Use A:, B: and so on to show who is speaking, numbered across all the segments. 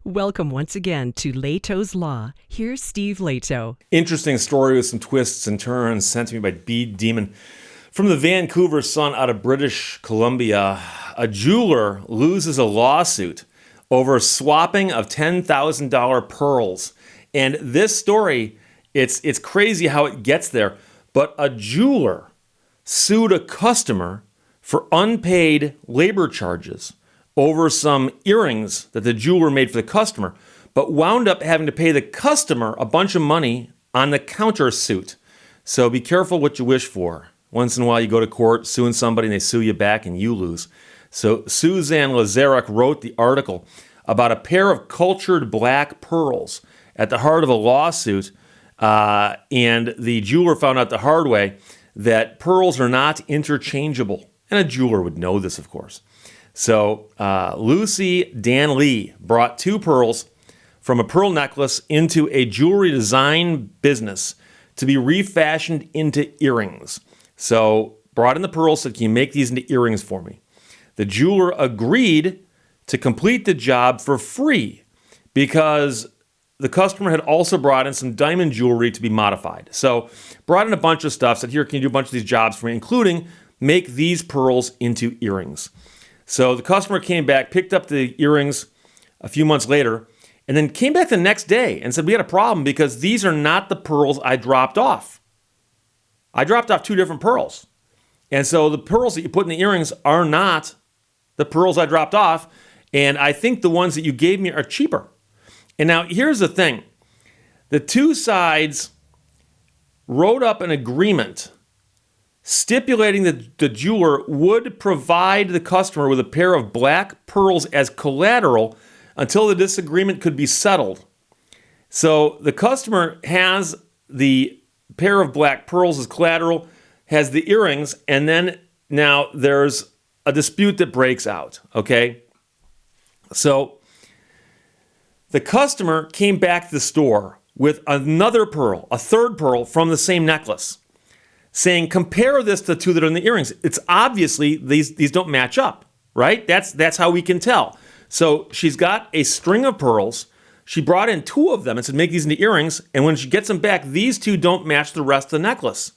A: Welcome once again to Lehto's Law. Here's Steve Lehto.
B: Interesting story with some twists and turns sent to me by Bead Demon. From the Vancouver Sun out of British Columbia, a jeweler loses a lawsuit over swapping of $10,000 pearls. And this story, it's crazy how it gets there, but a jeweler sued a customer for unpaid labor charges over some earrings that the jeweler made for the customer, but wound up having to pay the customer a bunch of money on the countersuit. So be careful what you wish for. Once in a while you go to court suing somebody and they sue you back and you lose. So Suzanne Lazarek wrote the article about a pair of cultured black pearls at the heart of a lawsuit, and the jeweler found out the hard way that pearls are not interchangeable. And a jeweler would know this, of course. So Lucy Dan Lee brought two pearls from a pearl necklace into a jewelry design business to be refashioned into earrings. So brought in the pearls, said, "Can you make these into earrings for me?" The jeweler agreed to complete the job for free because the customer had also brought in some diamond jewelry to be modified. So brought in a bunch of stuff, said, "Here, can you do a bunch of these jobs for me, including make these pearls into earrings?" So the customer came back, picked up the earrings a few months later, and then came back the next day and said, "We had a problem because these are not the pearls I dropped off. I dropped off two different pearls. And so the pearls that you put in the earrings are not the pearls I dropped off, and I think the ones that you gave me are cheaper." And now here's the thing. The two sides wrote up an agreement stipulating that the jeweler would provide the customer with a pair of black pearls as collateral until the disagreement could be settled. So the customer has the pair of black pearls as collateral, has the earrings, and then now there's a dispute that breaks out, okay? So the customer came back to the store with another pearl, a third pearl from the same necklace, saying, "Compare this to the two that are in the earrings. It's obviously these don't match up, right? That's how we can tell." So she's got a string of pearls. She brought in two of them and said, "Make these into earrings." And when she gets them back, these two don't match the rest of the necklace.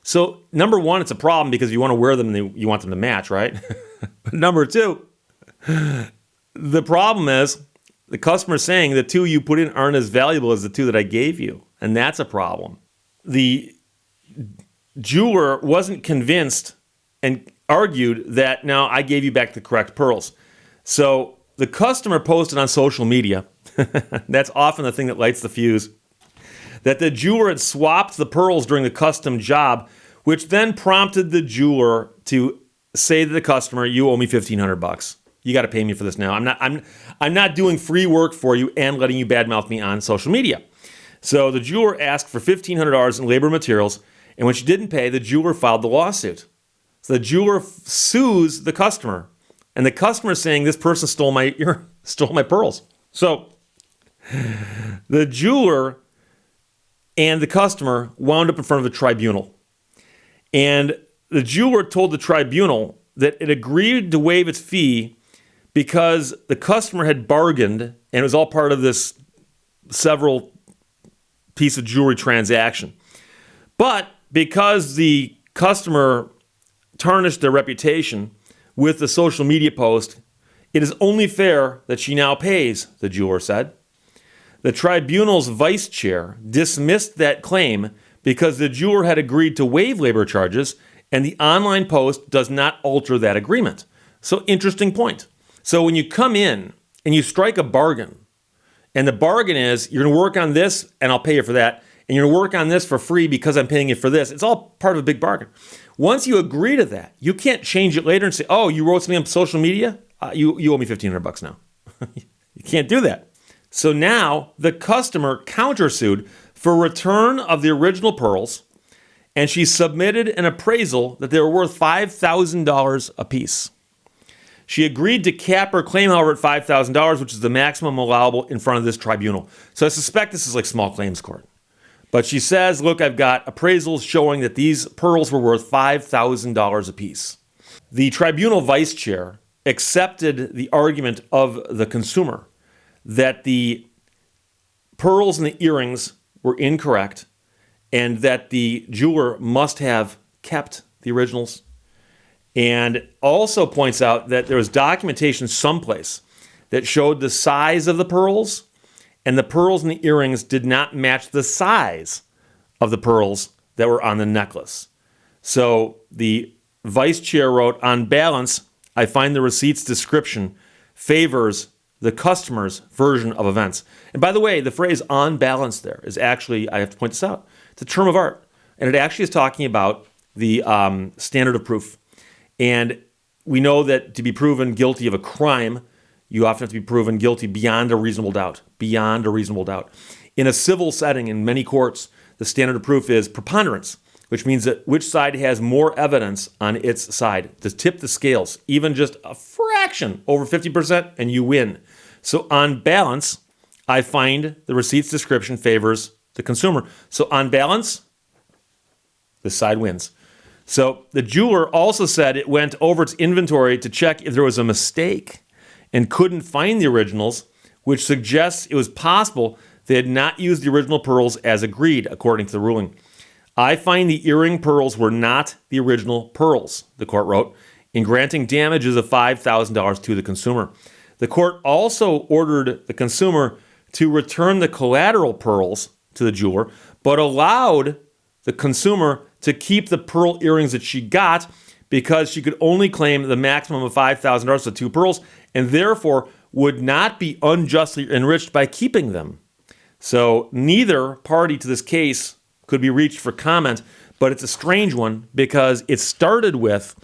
B: So number one, it's a problem because you want to wear them and you want them to match, right? But number two, the problem is the customer's saying the two you put in aren't as valuable as the two that I gave you. And that's a problem. The jeweler wasn't convinced and argued that, "No, I gave you back the correct pearls." So the customer posted on social media, that's often the thing that lights the fuse, that the jeweler had swapped the pearls during the custom job, which then prompted the jeweler to say to the customer, "You owe me $1,500. You got to pay me for this now. I'm not doing free work for you and letting you badmouth me on social media." So the jeweler asked for $1,500 in labor materials, and when she didn't pay, the jeweler filed the lawsuit. So the jeweler sues the customer, and the customer is saying this person stole my pearls. So the jeweler and the customer wound up in front of the tribunal, and the jeweler told the tribunal that it agreed to waive its fee because the customer had bargained, and it was all part of this several piece of jewelry transaction. But because the customer tarnished their reputation with the social media post, it is only fair that she now pays, the jeweler said. The tribunal's vice chair dismissed that claim because the jeweler had agreed to waive labor charges, and the online post does not alter that agreement. So interesting point. So when you come in and you strike a bargain, and the bargain is you're going to work on this and I'll pay you for that, and you're going to work on this for free because I'm paying you for this, it's all part of a big bargain. Once you agree to that, you can't change it later and say, "Oh, you wrote something on social media? You owe me $1,500 now." You can't do that. So now the customer countersued for return of the original pearls, and she submitted an appraisal that they were worth $5,000 a piece. She agreed to cap her claim, however, at $5,000, which is the maximum allowable in front of this tribunal. So I suspect this is like small claims court. But she says, "Look, I've got appraisals showing that these pearls were worth $5,000 a piece." The tribunal vice chair accepted the argument of the consumer that the pearls and the earrings were incorrect and that the jeweler must have kept the originals. And also points out that there was documentation someplace that showed the size of the pearls, and the pearls and the earrings did not match the size of the pearls that were on the necklace. So the vice chair wrote, on balance, I find the receipt's description favors the customer's version of events. And by the way, the phrase on balance there is actually, I have to point this out, it's a term of art. And it actually is talking about the standard of proof. And we know that to be proven guilty of a crime, you often have to be proven guilty beyond a reasonable doubt. Beyond a reasonable doubt. In a civil setting, in many courts, the standard of proof is preponderance, which means that which side has more evidence on its side to tip the scales, even just a fraction over 50%, and you win. So on balance, I find the receipt's description favors the consumer. So on balance, this side wins. So the jeweler also said it went over its inventory to check if there was a mistake and couldn't find the originals, which suggests it was possible they had not used the original pearls as agreed, according to the ruling. I find the earring pearls were not the original pearls, the court wrote, in granting damages of $5,000 to the consumer. The court also ordered the consumer to return the collateral pearls to the jeweler, but allowed the consumer to keep the pearl earrings that she got because she could only claim the maximum of $5,000 for 2 pearls and therefore would not be unjustly enriched by keeping them. So neither party to this case could be reached for comment, but it's a strange one because it started with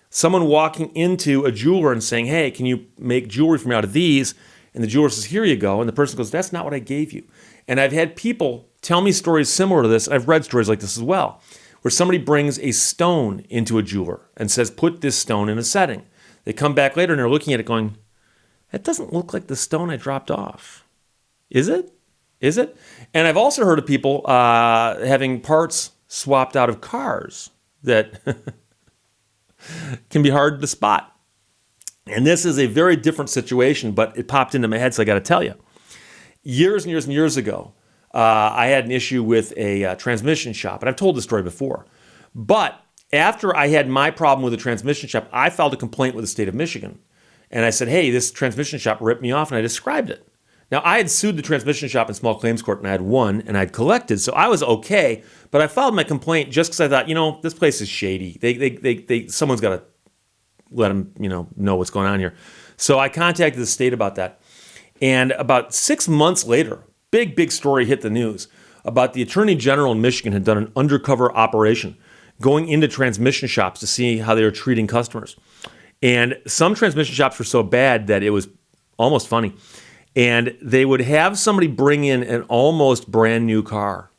B: someone walking into a jeweler and saying, hey, can you make jewelry for me out of these? And the jeweler says, here you go. And the person goes, that's not what I gave you. And I've had people tell me stories similar to this. I've read stories like this as well, where somebody brings a stone into a jeweler and says, put this stone in a setting. They come back later and they're looking at it going, that doesn't look like the stone I dropped off. Is it? Is it? And I've also heard of people having parts swapped out of cars that can be hard to spot. And this is a very different situation, but it popped into my head, so I got to tell you. Years and years and years ago, I had an issue with a transmission shop, and I've told this story before. But after I had my problem with the transmission shop, I filed a complaint with the state of Michigan. And I said, hey, this transmission shop ripped me off, and I described it. Now, I had sued the transmission shop in small claims court, and I had won, and I'd collected, so I was okay. But I filed my complaint just because I thought, this place is shady. Someone's got to let them, know what's going on here. So I contacted the state about that. And about 6 months later, big story hit the news about the Attorney General in Michigan had done an undercover operation going into transmission shops to see how they were treating customers. And some transmission shops were so bad that it was almost funny. And they would have somebody bring in an almost brand new car,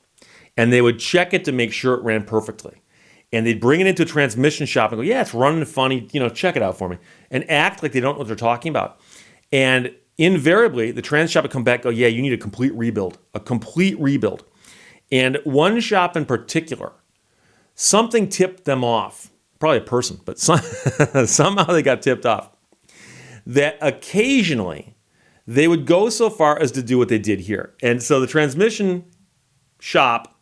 B: and they would check it to make sure it ran perfectly. And they'd bring it into a transmission shop and go, yeah, it's running funny, check it out for me, and act like they don't know what they're talking about. And invariably, the trans shop would come back and go, yeah, you need a complete rebuild. And one shop in particular, something tipped them off, probably a person, but somehow they got tipped off, that occasionally they would go so far as to do what they did here. And so the transmission shop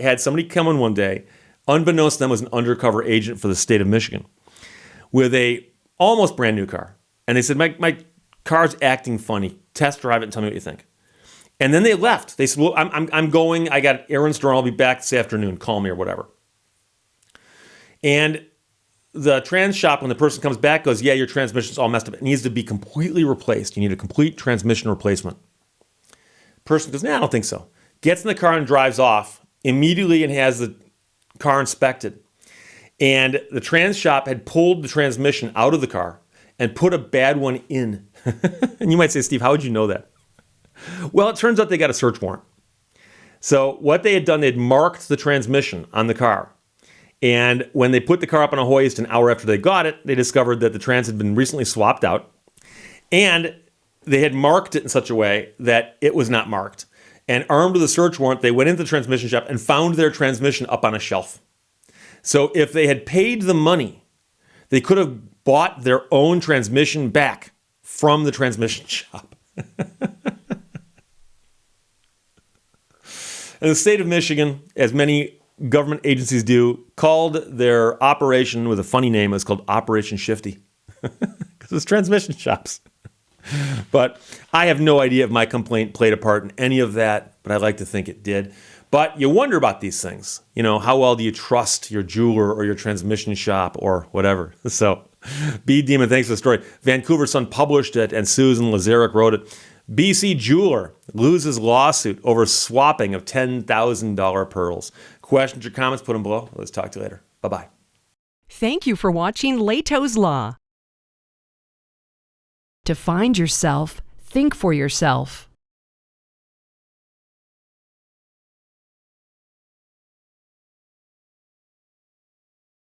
B: had somebody come in one day, unbeknownst to them was an undercover agent for the state of Michigan, with a almost brand new car. And they said, my car's acting funny. Test drive it and tell me what you think. And then they left. They said, well, I'm going. I got errands to run. I'll be back this afternoon. Call me or whatever. And the trans shop, when the person comes back, goes, yeah, your transmission's all messed up. It needs to be completely replaced. You need a complete transmission replacement. Person goes, nah, I don't think so. Gets in the car and drives off immediately and has the car inspected. And the trans shop had pulled the transmission out of the car and put a bad one in. And you might say, Steve, how would you know that? Well, it turns out they got a search warrant. So what they had done, they'd marked the transmission on the car. And when they put the car up on a hoist an hour after they got it, they discovered that the trans had been recently swapped out. And they had marked it in such a way that it was not marked. And armed with a search warrant, they went into the transmission shop and found their transmission up on a shelf. So if they had paid the money, they could have bought their own transmission back from the transmission shop. And the state of Michigan, as many government agencies do, called their operation with a funny name. It was called Operation Shifty because it's transmission shops. But I have no idea if my complaint played a part in any of that, but I'd like to think it did. But you wonder about these things. You know, how well do you trust your jeweler or your transmission shop or whatever? So, B. Demon, thanks for the story. Vancouver Sun published it, and Susan Lazarick wrote it. BC jeweler loses lawsuit over swapping of $10,000 pearls. Questions or comments, put them below. Let's talk to you later. Bye-bye.
A: Thank you for watching Lehto's Law. To find yourself, think for yourself.